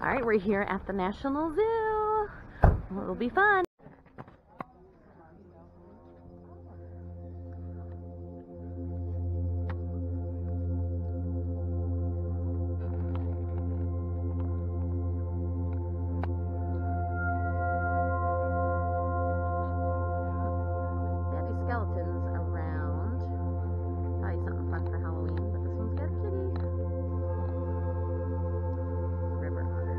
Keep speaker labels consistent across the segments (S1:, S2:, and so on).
S1: All right, we're here at the National Zoo. It'll be fun. They have these skeletons around. Probably something fun for Halloween, but this one's got a kitty. River otters.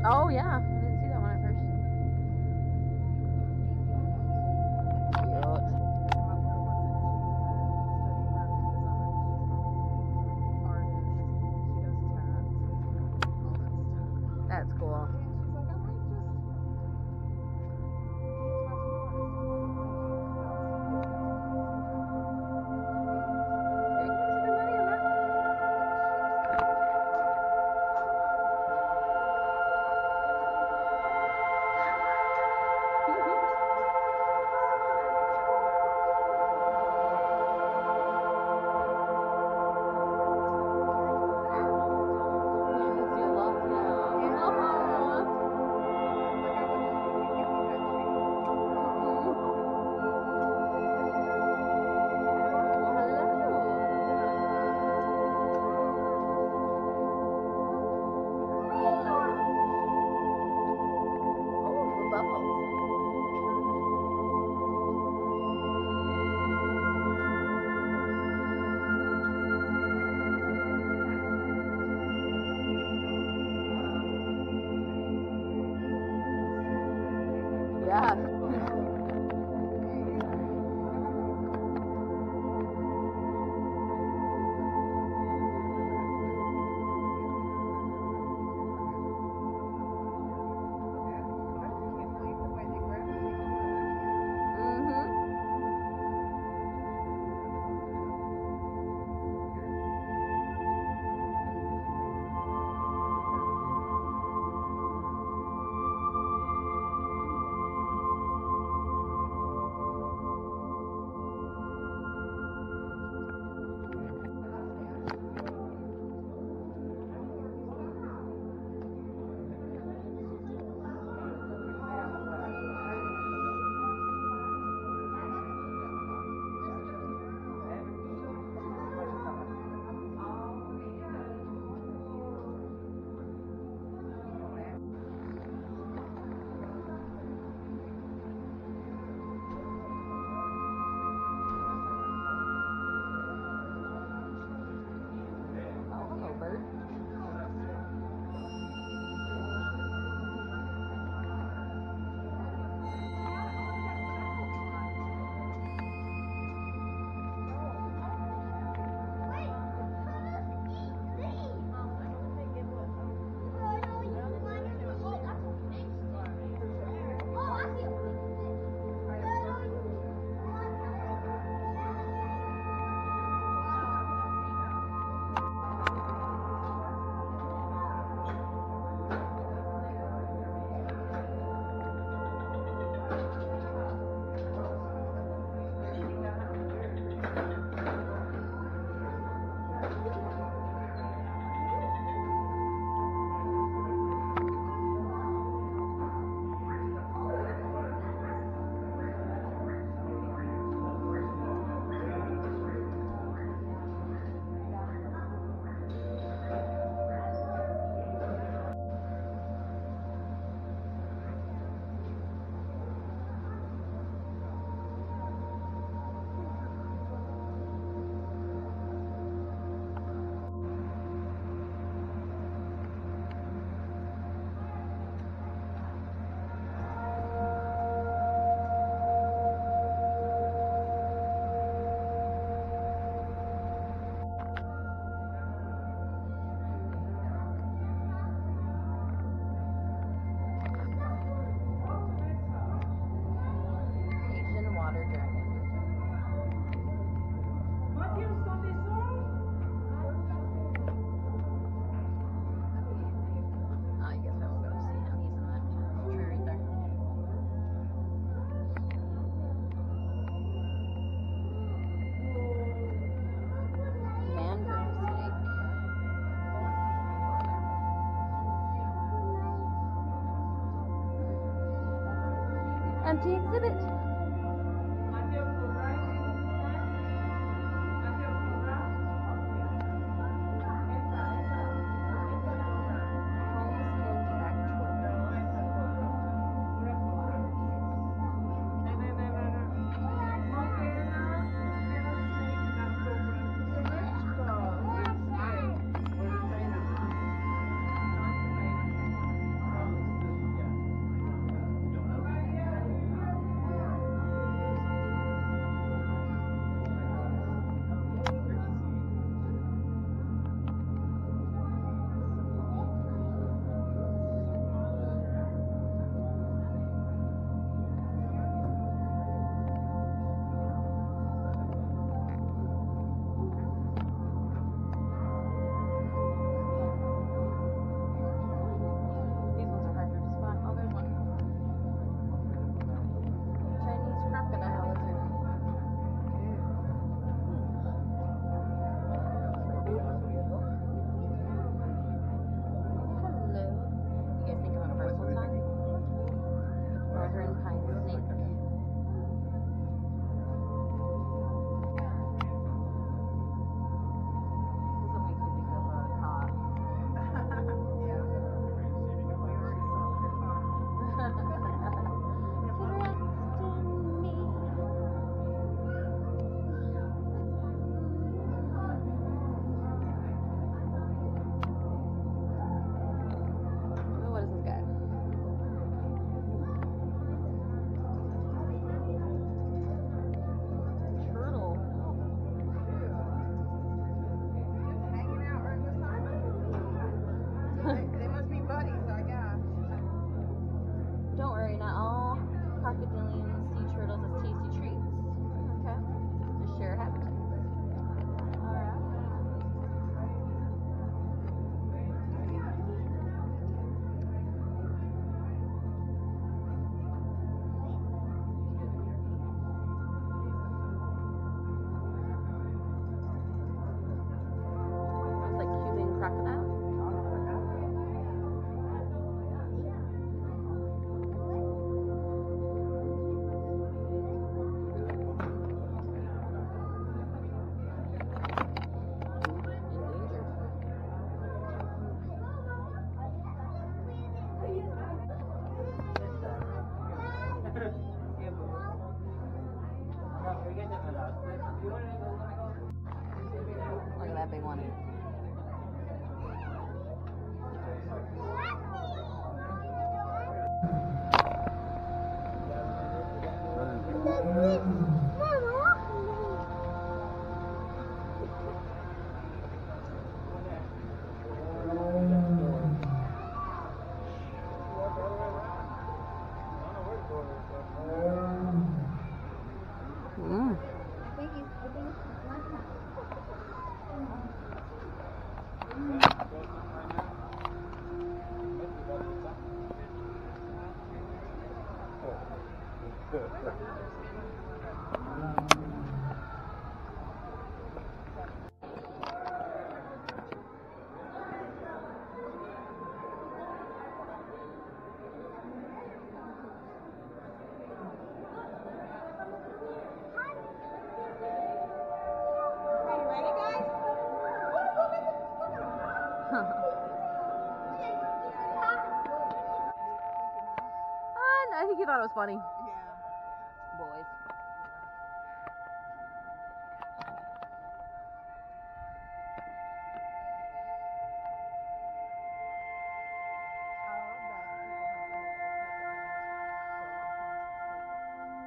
S1: Oh yeah, I didn't see that one at first. Cute. That's cool. Empty exhibit. Look at that big one. I think he thought it was funny. Yeah. Boys.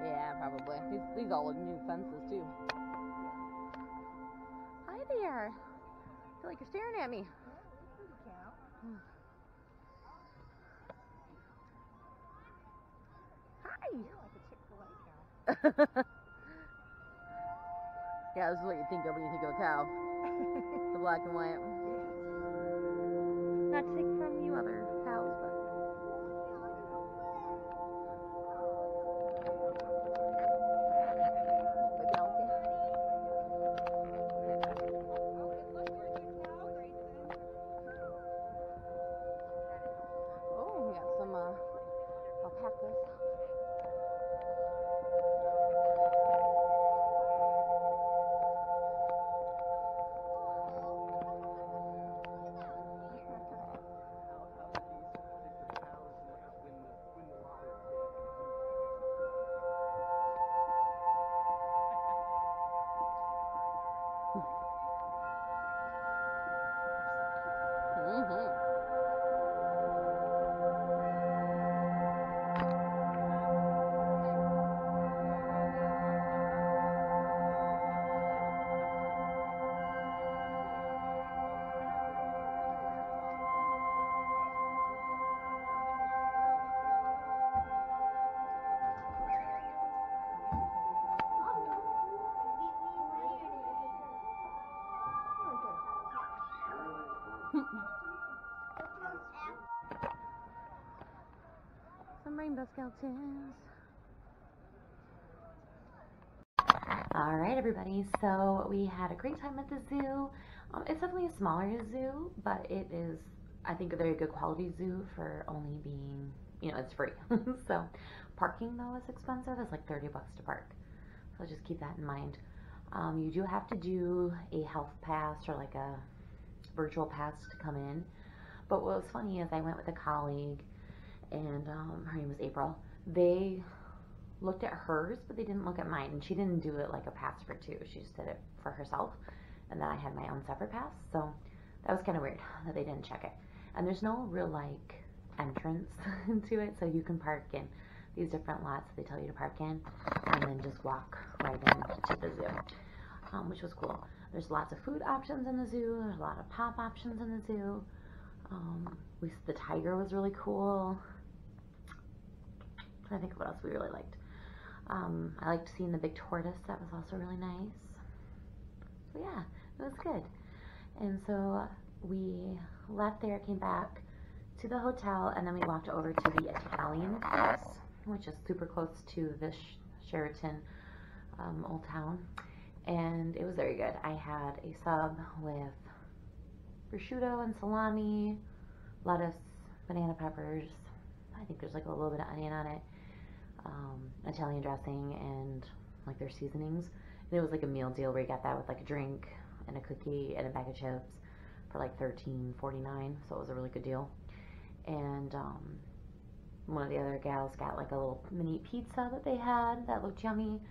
S1: Yeah, probably. These all look new fences too. Hi there. I feel like you're staring at me. Yeah, this is what you think of when you think of a cow. The black and white. Not to take from you other cows, but... Oh, we got some alpacas. Some rainbow skeletons. Alright everybody, so we had a great time at the zoo. It's definitely a smaller zoo, but it is, I think, a very good quality zoo for only being, you know, it's free. So parking though is expensive. It's like $30 to park. So just keep that in mind. You do have to do a health pass or like a virtual pass to come in. But what was funny is I went with a colleague and her name was April. They looked at hers, but they didn't look at mine, and she didn't do it like a pass for two. She just did it for herself, and then I had my own separate pass. So that was kind of weird that they didn't check it. And there's no real like entrance to it, so you can park in these different lots that they tell you to park in, and then just walk right into the zoo, which was cool. There's lots of food options in the zoo. There's a lot of pop options in the zoo. The tiger was really cool. I think what else we really liked. I liked seeing the big tortoise. That was also really nice. So yeah, it was good. And so we left there, came back to the hotel, and then we walked over to the Italian place, which is super close to this Sheraton Old Town. And it was very good. I had a sub with prosciutto and salami, lettuce, banana peppers. I think there's like a little bit of onion on it. Italian dressing and like their seasonings, and it was like a meal deal where you got that with like a drink and a cookie and a bag of chips for like $13.49, so it was a really good deal. And one of the other gals got like a little mini pizza that they had that looked yummy,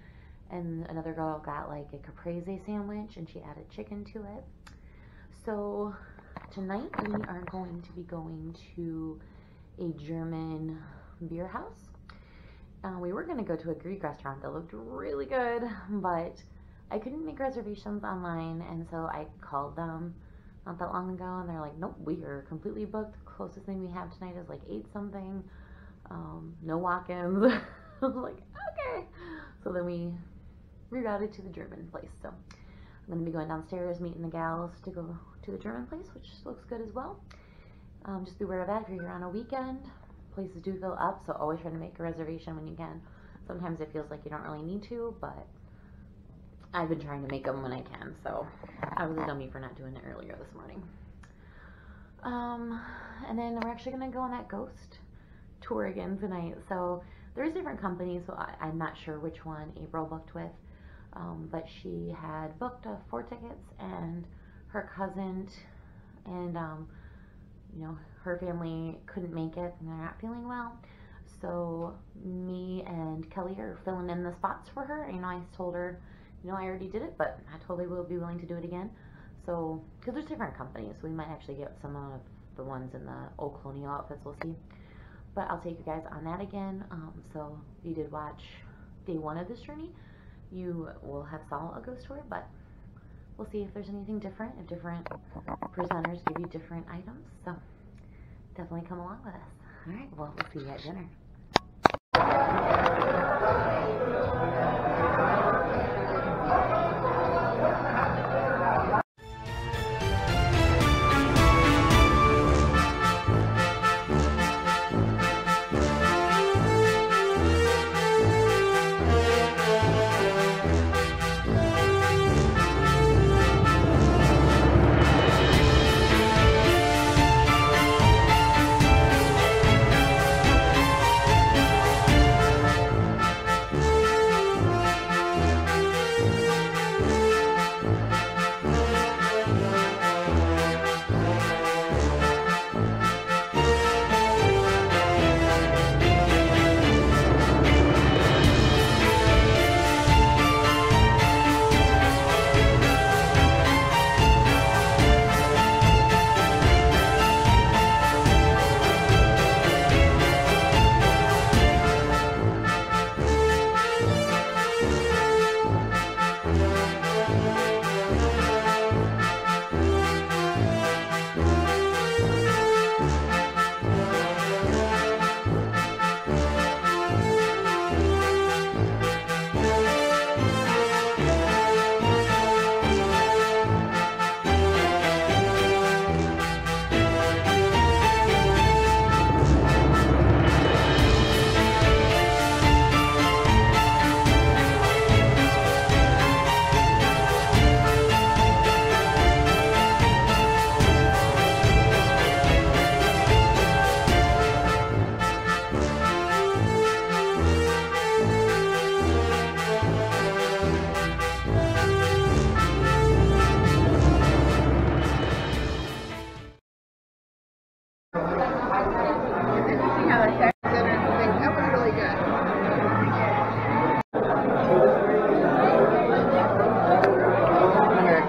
S1: and another girl got like a caprese sandwich and she added chicken to it. So tonight we are going to be going to a German beer house. We were going to go to a Greek restaurant that looked really good, but I couldn't make reservations online, and so I called them not that long ago, and they're like, nope, we are completely booked. The closest thing we have tonight is like 8 something. No walk-ins. I was like, okay. So then we rerouted to the German place. So I'm going to be going downstairs, meeting the gals to go to the German place, which looks good as well. Just be aware of that if you're here on a weekend. Places do fill up, so always try to make a reservation when you can. Sometimes it feels like you don't really need to, but I've been trying to make them when I can, so I was a dummy for not doing it earlier this morning. And then we're actually going to go on that ghost tour again tonight. So there's different companies, so I'm not sure which one April booked with, but she had booked 4 tickets, and her cousin and you know, her family couldn't make it and they're not feeling well. So me and Kelly are filling in the spots for her. You know, I told her, you know, I already did it, but I totally will be willing to do it again. So, because there's different companies, so we might actually get some of the ones in the old colonial outfits, we'll see. But I'll take you guys on that again. So if you did watch day 1 of this journey, you will have saw a ghost tour, but we'll see if there's anything different, if different presenters give you different items. So definitely come along with us. All right, well, we'll see you at dinner.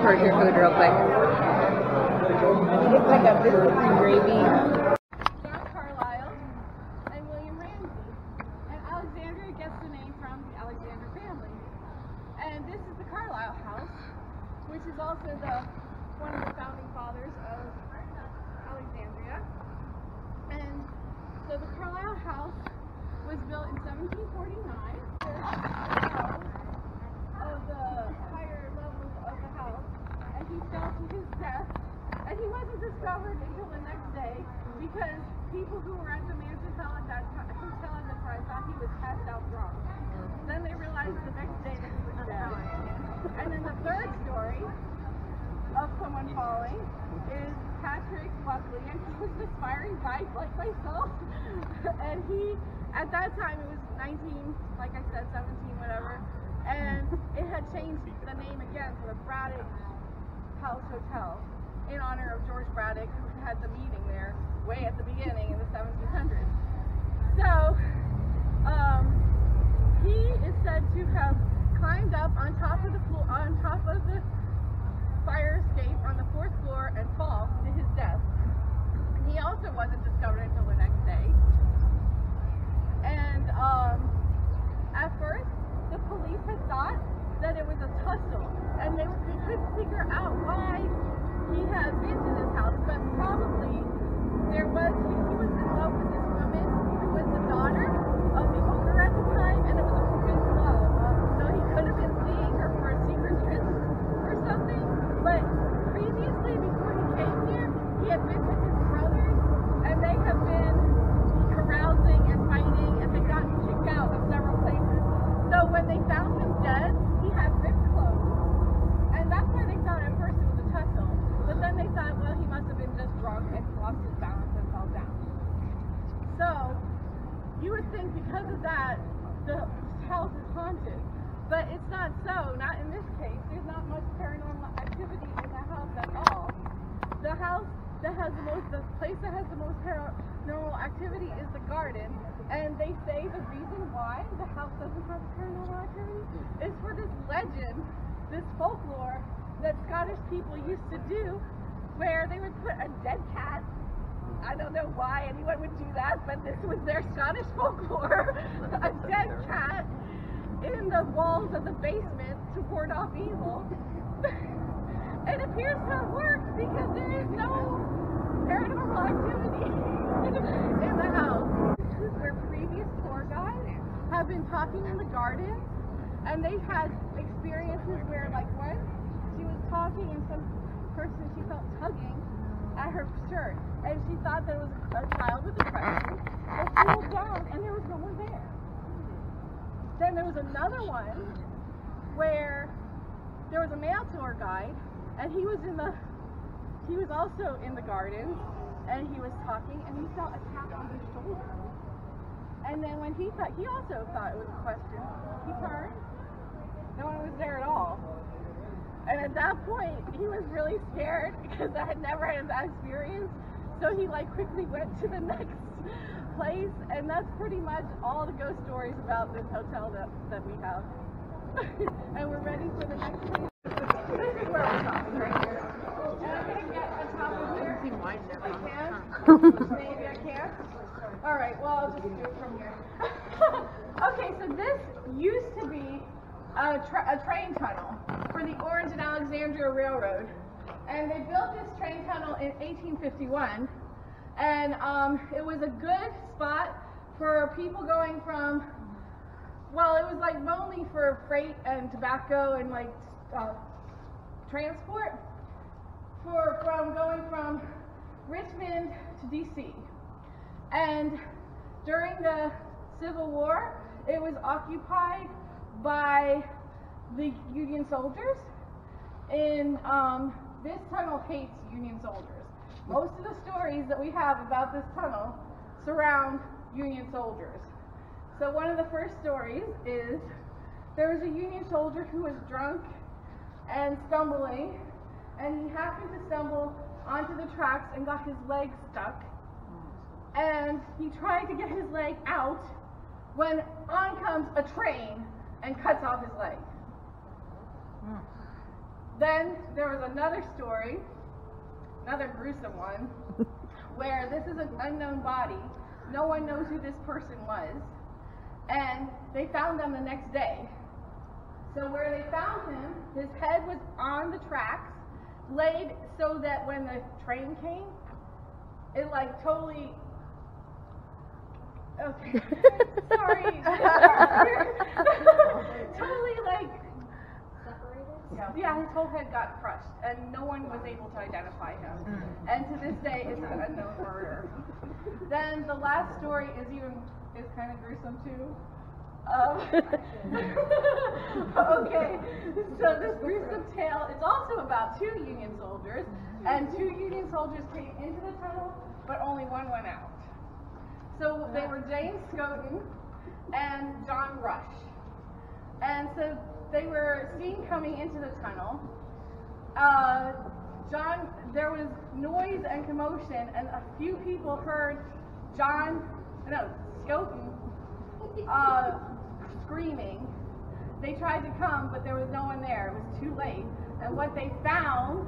S2: towards your food real quick. It's like a biscuits and gravy.
S3: John Carlisle and William Ramsey. And Alexandria gets the name from the Alexander family. And this is the Carlisle house, which is also one of the founding fathers of Alexandria. And so the Carlisle house was built in 1749. Of the higher levels of the house, and he fell to his death, and he wasn't discovered until the next day because people who were at the hotel at the time thought he was passed out drunk. Then they realized the next day that he was dead. And then the third story of someone falling is Patrick Buckley, and he was an aspiring bike like myself, and he, at that time it was 19, like I said, 17, whatever, and it had changed the name again to the Braddock House Hotel in honor of George Braddock, who had the meeting there way at the beginning in the 1700s. So he is said to have climbed up on top of the fire escape on the 4th floor and fall to his death. He also wasn't discovered until the next day. And at first, the police had thought that it was a tussle, and they couldn't figure out why he had been to this house, but probably he was in love with this woman who was the daughter of the owner at the time, and it was a forbidden love. So he could have been seeing her for a secret trip or something, but previously, before he came here, he had been with his brothers, and they have been carousing and fighting, and they got kicked out of several places. So when they found him dead, he had ripped clothes, and that's why they thought at first it was a tussle. But then they thought, well, he must have been just drunk and lost his balance and fell down. So you would think because of that, the house is haunted, but it's not so. Not in this case. There's not much paranormal activity in the house at all. The house that has the place that has the most paranormal activity is the garden. And they say the reason why the house doesn't have paranormal activity is for this legend, this folklore that Scottish people used to do, where they would put a dead cat. I don't know why anyone would do that, but this was their Scottish folklore. A dead cat in the walls of the basement to ward off evil. It appears to have worked because there is no paranormal activity in the house. This is where previous tour guides have been talking in the garden, and they had experiences where, like, once she was talking and some person she felt tugging at her shirt, and she thought that it was a child with depression, but she looked down and there was no one there. Then there was another one where there was a male tour guide, and he was also in the garden, and he was talking, and he felt a tap on his shoulder. And then when he also thought it was a question, he turned, no one was there at all. And at that point, he was really scared because I had never had that experience. So he quickly went to the next place, and that's pretty much all the ghost stories about this hotel that we have. And we're ready for the next place. This is where we're stopping right here. And I'm going to get on top of here. I can. Maybe I can. All right, well, I'll just do it from here. Okay, so this used to be a train tunnel for the Orange and Alexandria Railroad. And they built this train tunnel in 1851. And it was a good spot for people going from, well, it was mainly for freight and tobacco and transport from going from Richmond to DC. And during the Civil War, it was occupied by the Union soldiers. And this tunnel hates Union soldiers. Most of the stories that we have about this tunnel surround Union soldiers. So one of the first stories is there was a Union soldier who was drunk and stumbling, and he happened to stumble onto the tracks and got his leg stuck. And he tried to get his leg out when on comes a train and cuts off his leg. Then there was another story, another gruesome one, where this is an unknown body. No one knows who this person was. And they found them the next day. So where they found him, his head was on the tracks, laid so that when the train came, it like totally, okay, sorry, totally like, separated? Yeah, his whole head got crushed, and no one was able to identify him. And to this day, it's an unknown murder. Then the last story is kind of gruesome too. Okay, so this gruesome tale is also about 2 Union soldiers, and 2 Union soldiers came into the tunnel, but only one went out. So they were James Scoten and John Rush. And so they were seen coming into the tunnel. There was noise and commotion, and a few people heard Scoten screaming. They tried to come, but there was no one there. It was too late. And what they found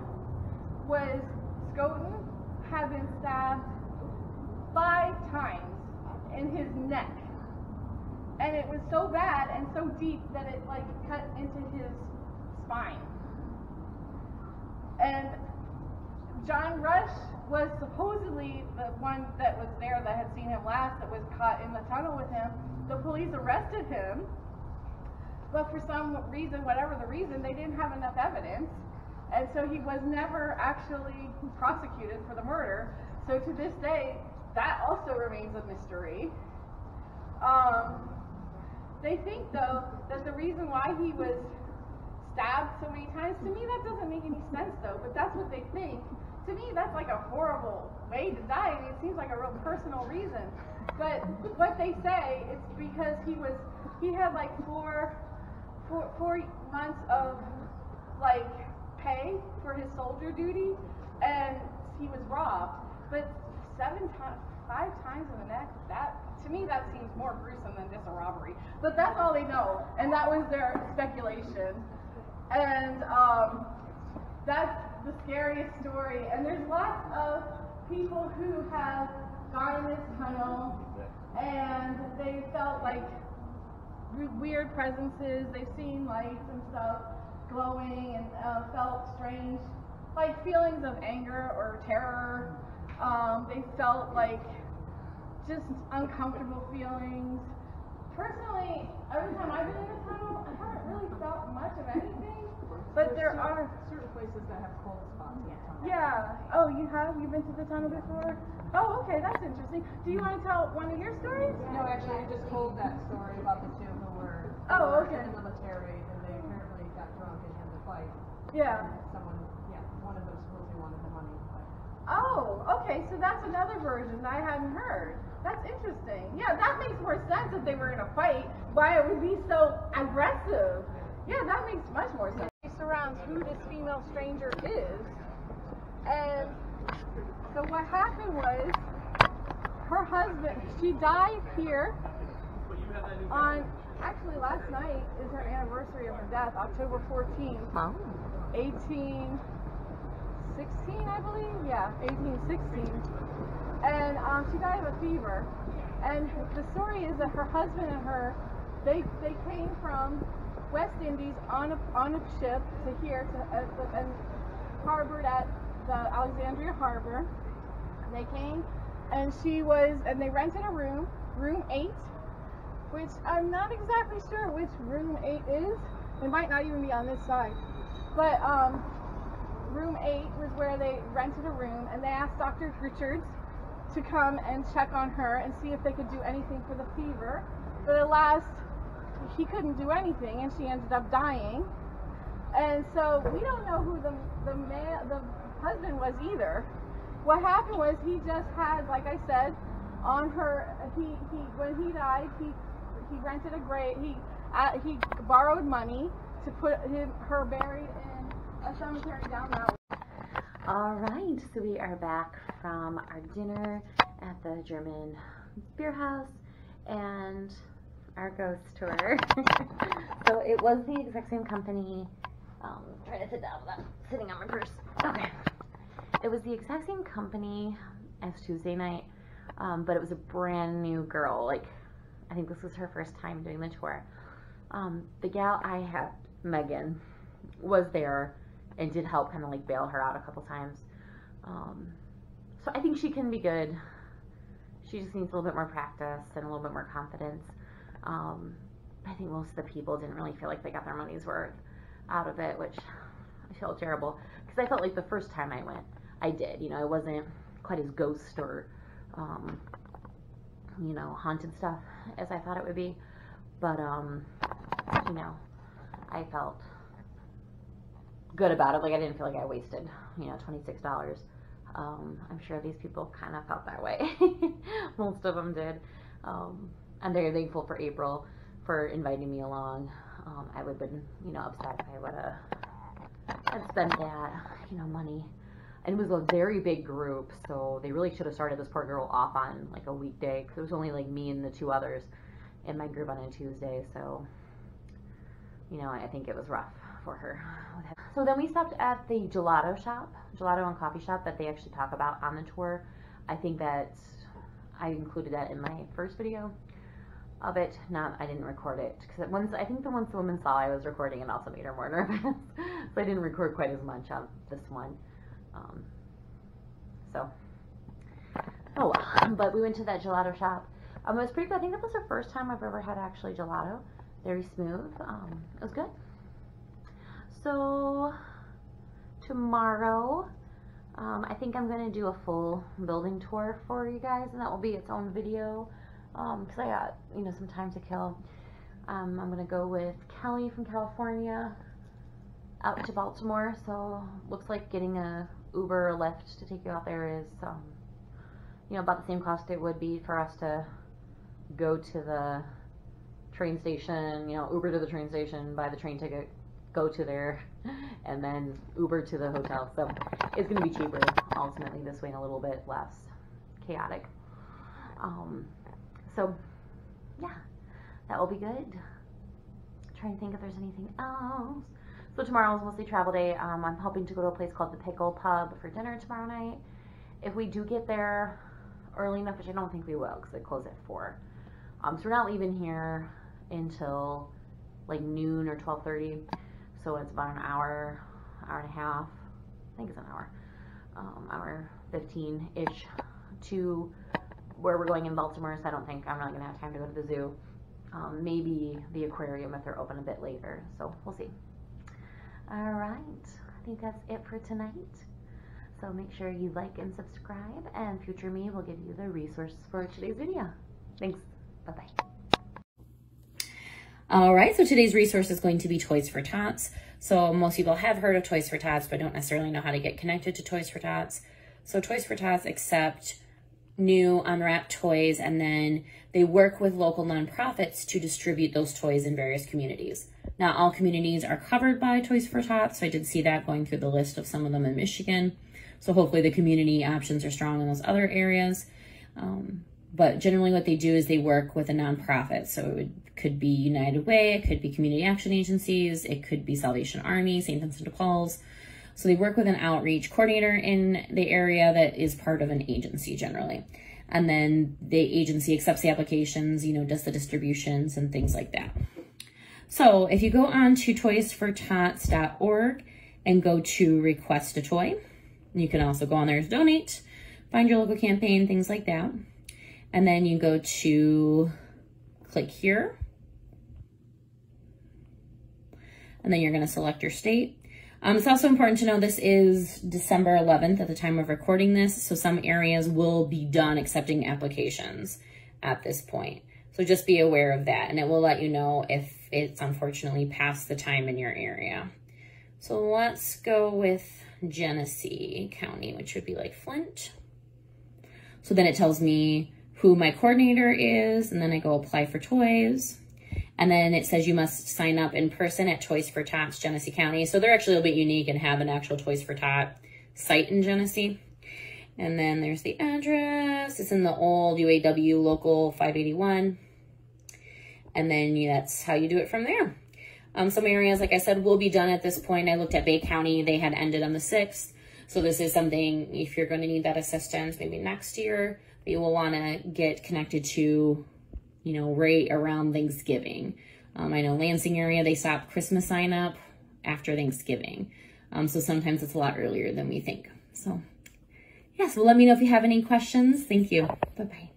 S3: was Scoten had been stabbed 5 times in his neck. And it was so bad and so deep that it like cut into his spine. And John Rush was supposedly the one that was there that had seen him last, that was caught in the tunnel with him. The police arrested him, but for some reason, whatever the reason, they didn't have enough evidence, and so he was never actually prosecuted for the murder. So to this day, that also remains a mystery. They think, though, that the reason why he was stabbed so many times, to me that doesn't make any sense, though, but that's what they think. To me, that's like a horrible way to die. I mean, it seems like a real personal reason. But what they say is because he had like four months of like pay for his soldier duty, and he was robbed. But 5 times in the neck, that, to me, that seems more gruesome than just a robbery. But that's all they know, and that was their speculation. And that's the scariest story. And there's lots of people who have gone in this tunnel, and they felt like weird presences. They've seen lights and stuff glowing, and felt strange, like feelings of anger or terror. They felt like just uncomfortable feelings. Personally, every time I've been in a tunnel, I haven't really felt much of anything. But there are
S2: certain places that have cold spots in the tunnel.
S3: Yeah. Oh, you have? You've been to the tunnel before? Oh, okay, that's interesting. Do you want to tell one of your stories?
S2: No, actually, I just told that story about the 2 who were in the military, and they apparently got drunk and had to fight.
S3: Yeah.
S2: One of them supposedly wanted the money.
S3: Oh, okay, so that's another version I hadn't heard. That's interesting. Yeah, that makes more sense if they were in a fight, why it would be so aggressive. Yeah, that makes much more sense. It surrounds who this female stranger is. And so what happened was, her husband, she died here actually last night is her anniversary of her death, October 14th, 1816, I believe? Yeah, 1816. And she died of a fever. And the story is that her husband and her, they came from West Indies on a ship to here and harbored at the Alexandria harbor. They came, and they rented a room 8, which I'm not exactly sure which room 8 is. It might not even be on this side, but room 8 was where they rented a room, and they asked Dr. Richards to come and check on her and see if they could do anything for the fever. But at last, he couldn't do anything, and she ended up dying. And so we don't know who the husband was either. What happened was he just had, like I said, on her. When he died, he rented a grave. He borrowed money to put her buried in a cemetery down that way.
S1: All right, so we are back from our dinner at the German beer house and our ghost tour. So it was the exact same company Trying to sit down without sitting on my purse. Okay. It was the exact same company as Tuesday night, but it was a brand new girl. Like, I think this was her first time doing the tour. The gal I had, Megan, was there and did help kind of like bail her out a couple times. So I think she can be good. She just needs a little bit more practice and a little bit more confidence. I think most of the people didn't really feel like they got their money's worth out of it, which I feel terrible, because I felt like the first time I went, I did. You know, it wasn't quite as ghost or, you know, haunted stuff as I thought it would be. But, you know, I felt good about it. Like, I didn't feel like I wasted, you know, $26. I'm sure these people kind of felt that way. Most of them did. I'm very thankful for April for inviting me along. I would have been, you know, upset if I would have spent that, you know, money. And it was a very big group, so they really should have started this poor girl off on like a weekday, because it was only like me and the 2 others in my group on a Tuesday. So, you know, I think it was rough for her. So then we stopped at the gelato and coffee shop that they actually talk about on the tour. I think that I included that in my first video of it. I didn't record it, because I think once the woman saw I was recording, it also made her more nervous. So I didn't record quite as much on this one. So, oh well. But we went to that gelato shop. It was pretty good. I think that was the first time I've ever had actually gelato. Very smooth. It was good. So tomorrow, I think I'm going to do a full building tour for you guys, and that will be its own video, because I got, you know, some time to kill. I'm going to go with Kelly from California out to Baltimore, so looks like getting a Uber or Lyft to take you out there is, you know, about the same cost it would be for us to go to the train station, you know, Uber to the train station, buy the train ticket, go to there, and then Uber to the hotel. So it's going to be cheaper ultimately this way and a little bit less chaotic. So yeah, that will be good. Trying to think if there's anything else. So tomorrow is mostly travel day. I'm hoping to go to a place called the Pickle Pub for dinner tomorrow night. If we do get there early enough, which I don't think we will, because they close at 4. So we're not leaving here until like noon or 12:30. So it's about an hour, hour and a half. I think it's an hour, hour 15-ish to where we're going in Baltimore. So I don't think I'm not gonna have time to go to the zoo. Maybe the aquarium if they're open a bit later. So we'll see. All right, I think that's it for tonight. So make sure you like and subscribe, and future me will give you the resource for today's video. Thanks. Bye-bye.
S4: All right, so today's resource is going to be Toys for Tots. So most people have heard of Toys for Tots, but don't necessarily know how to get connected to Toys for Tots. So Toys for Tots accept new unwrapped toys, and then they work with local nonprofits to distribute those toys in various communities. Not all communities are covered by Toys for Tots, so I did see that going through the list of some of them in Michigan. So hopefully the community options are strong in those other areas. But generally what they do is they work with a nonprofit. So it could be United Way, it could be community action agencies, it could be Salvation Army, St. Vincent de Paul's. So they work with an outreach coordinator in the area that is part of an agency generally. And then the agency accepts the applications, you know, does the distributions and things like that. So if you go on to toysfortots.org and go to request a toy, you can also go on there to donate, find your local campaign, things like that. And then you go to click here. And then you're going to select your state. It's also important to know this is December 11th at the time of recording this. So some areas will be done accepting applications at this point. So just be aware of that, and it will let you know if it's unfortunately past the time in your area. So let's go with Genesee County, which would be like Flint. So then it tells me who my coordinator is, and then I go apply for toys. And then it says you must sign up in person at Toys for Tots, Genesee County. So they're actually a little bit unique and have an actual Toys for Tot site in Genesee. And then there's the address. It's in the old UAW Local 581. And then that's how you do it from there. Some areas, like I said, will be done at this point. I looked at Bay County. They had ended on the 6th. So this is something, if you're going to need that assistance, maybe next year, you will want to get connected to, you know, right around Thanksgiving. I know Lansing area, they stop Christmas sign up after Thanksgiving. So sometimes it's a lot earlier than we think. So, yeah, so let me know if you have any questions. Thank you. Bye-bye.